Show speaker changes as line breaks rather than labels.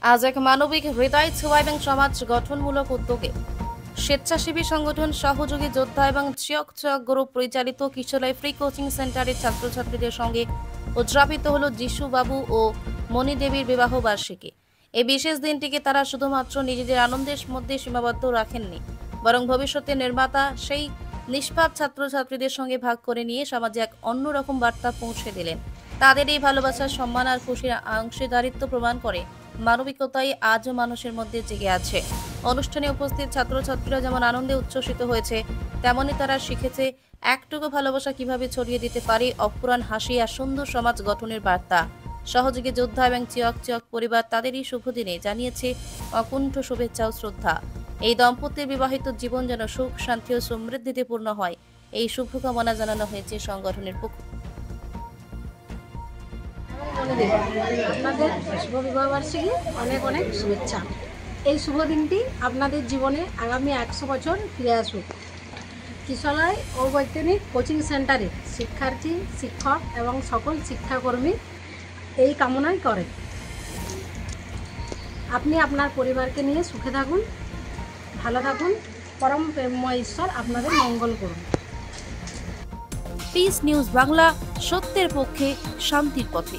আজ এক মানবিক হৃদয় ছোঁয়া এবং সমাজ গঠনমূলক উদ্যোগে স্বেচ্ছাসেবী সংগঠন সহযোগী যোদ্ধা এবং চিয়ক চিয়ক গ্রুপ পরিচালিত কিশোরী ফ্রি কোচিং সেন্টারের ছাত্রছাত্রীদের সঙ্গে উদযাপিত হল যিশু বাবু ও মণি দেবীর বিবাহ বার্ষিকী। এই বিশেষ দিনটিকে তারা শুধুমাত্র নিজেদের আনন্দের মধ্যে সীমাবদ্ধ রাখেননি, বরং ভবিষ্যতের নির্মাতা সেই নিষ্পাপ ছাত্রছাত্রীদের সঙ্গে ভাগ করে নিয়ে সমাজে এক অন্যরকম বার্তা পৌঁছে দিলেন। তাদের এই ভালোবাসার সম্মান আর খুশির অংশীদারিত্ব প্রমাণ করে মানবিকতাই আজও মানুষের মধ্যে জেগে আছে। অনুষ্ঠানে উপস্থিত ছাত্রছাত্রীরা যেমন আনন্দে উচ্ছ্বসিত হয়েছে, তেমনি তারা শিখেছে একটুকু ভালোবাসা কিভাবে ছড়িয়ে দিতে পারে অফুরান হাসি আর সুন্দর সমাজ গঠনের বার্তা। সহযোগী যোদ্ধা এবং চিয়ক চিয়ক পরিবার তাদের এই শুভ দিনে জানিয়েছে অকুণ্ঠ শুভেচ্ছা ও শ্রদ্ধা। এই দম্পতির বিবাহিত জীবন যেন সুখ, শান্তি ও সমৃদ্ধিতে পূর্ণ হয়, এই শুভকামনা জানানো হয়েছে সংগঠনের পক্ষ।
আপনাদের শুভ বিবাহ বার্ষিকী অনেক অনেক শুভেচ্ছা। এই শুভ দিনটি আপনাদের জীবনে আগামী 100 বছর ফিরে আসুক। কিশোরী অবৈতনিক কোচিং সেন্টারে শিক্ষার্থী, শিক্ষক এবং সকল শিক্ষাকর্মী এই কামনাই করেন। আপনি আপনার পরিবারকে নিয়ে সুখে থাকুন, ভালো থাকুন, পরম প্রেমময় ঈশ্বর আপনাদের মঙ্গল করুন।
পিস নিউজ বাংলা, সত্যের পক্ষে, শান্তির পথে।